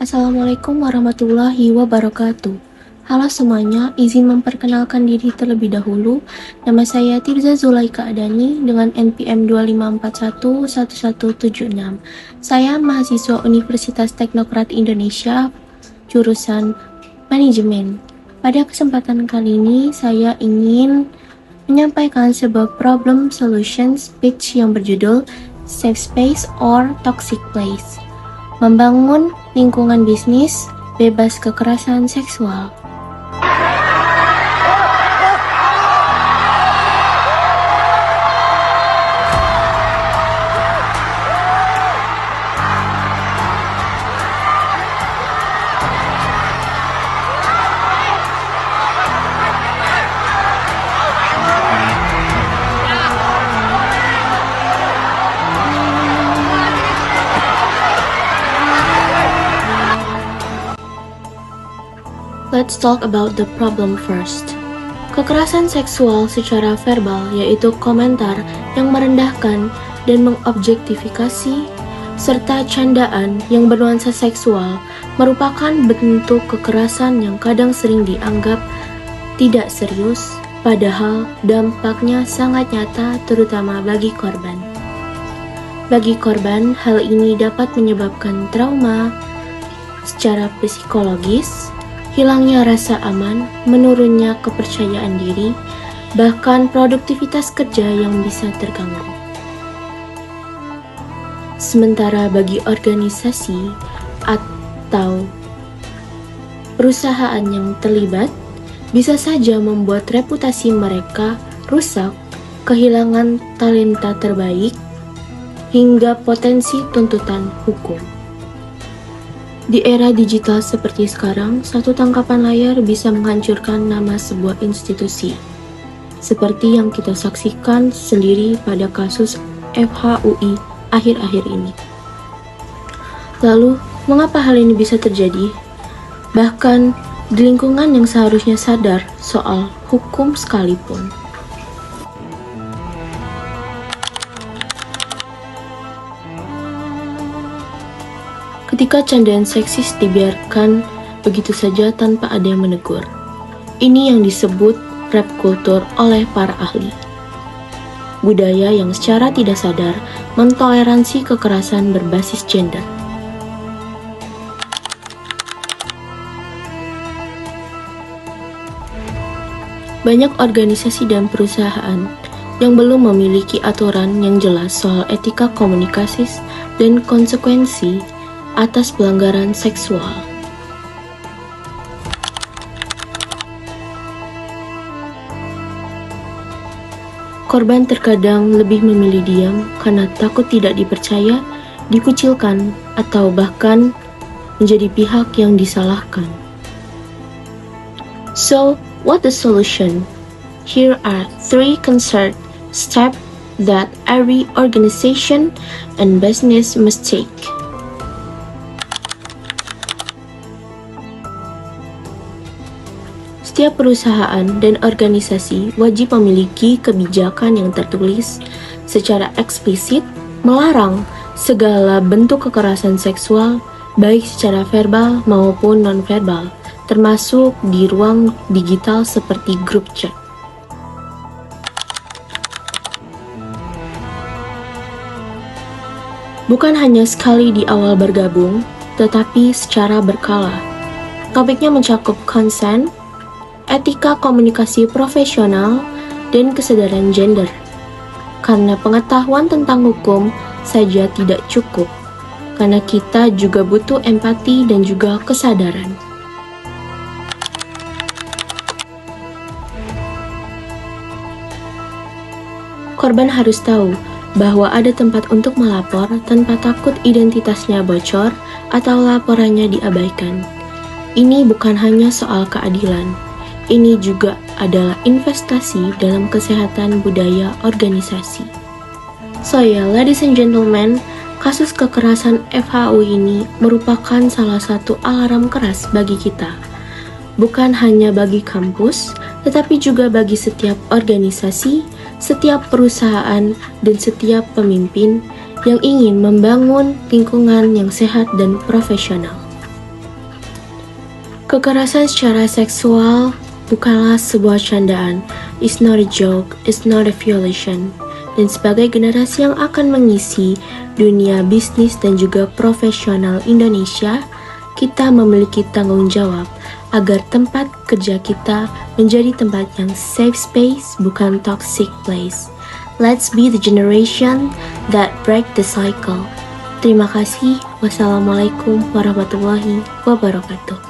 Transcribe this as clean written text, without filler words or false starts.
Assalamualaikum warahmatullahi wabarakatuh. Halo semuanya, izin memperkenalkan diri terlebih dahulu. Nama saya Tirza Zulaika Adani dengan NPM 25411176. Saya mahasiswa Universitas Teknokrat Indonesia, jurusan Manajemen. Pada kesempatan kali ini, saya ingin menyampaikan sebuah problem solution speech yang berjudul Safe Space or Toxic Place. Membangun lingkungan bisnis bebas kekerasan seksual. Let's talk about the problem first. Kekerasan seksual secara verbal yaitu komentar yang merendahkan dan mengobjektifikasi serta candaan yang bernuansa seksual merupakan bentuk kekerasan yang kadang sering dianggap tidak serius, padahal dampaknya sangat nyata terutama bagi korban. Bagi korban, hal ini dapat menyebabkan trauma secara psikologis, hilangnya rasa aman, menurunnya kepercayaan diri, bahkan produktivitas kerja yang bisa terganggu. Sementara bagi organisasi atau perusahaan yang terlibat, bisa saja membuat reputasi mereka rusak, kehilangan talenta terbaik, hingga potensi tuntutan hukum. Di era digital seperti sekarang, satu tangkapan layar bisa menghancurkan nama sebuah institusi. Seperti yang kita saksikan sendiri pada kasus FHUI akhir-akhir ini. Lalu, mengapa hal ini bisa terjadi? Bahkan, di lingkungan yang seharusnya sadar soal hukum sekalipun. Ketika candaan seksis dibiarkan begitu saja tanpa ada yang menegur. Ini yang disebut rap culture oleh para ahli. Budaya yang secara tidak sadar mentoleransi kekerasan berbasis gender. Banyak organisasi dan perusahaan yang belum memiliki aturan yang jelas soal etika komunikasi dan konsekuensi atas pelanggaran seksual. Korban terkadang lebih memilih diam karena takut tidak dipercaya, dikucilkan, atau bahkan menjadi pihak yang disalahkan. So, what the solution? Here are 3 concrete steps that every organization and business must take. Setiap perusahaan dan organisasi wajib memiliki kebijakan yang tertulis secara eksplisit melarang segala bentuk kekerasan seksual, baik secara verbal maupun nonverbal, termasuk di ruang digital seperti grup chat. Bukan hanya sekali di awal bergabung, tetapi secara berkala. Topiknya mencakup consent, etika komunikasi profesional, dan kesadaran gender. Karena pengetahuan tentang hukum saja tidak cukup, karena kita juga butuh empati dan juga kesadaran. Korban harus tahu bahwa ada tempat untuk melapor tanpa takut identitasnya bocor atau laporannya diabaikan. Ini bukan hanya soal keadilan, ini juga adalah investasi dalam kesehatan budaya organisasi. So ladies and gentlemen, kasus kekerasan FHUI ini merupakan salah satu alarm keras bagi kita. Bukan hanya bagi kampus, tetapi juga bagi setiap organisasi, setiap perusahaan, dan setiap pemimpin yang ingin membangun lingkungan yang sehat dan profesional. Kekerasan secara seksual bukanlah sebuah candaan. It's not a joke, it's not a violation. Dan sebagai generasi yang akan mengisi dunia bisnis dan juga profesional Indonesia, kita memiliki tanggung jawab agar tempat kerja kita menjadi tempat yang safe space, bukan toxic place. Let's be the generation that break the cycle. Terima kasih. Wassalamualaikum warahmatullahi wabarakatuh.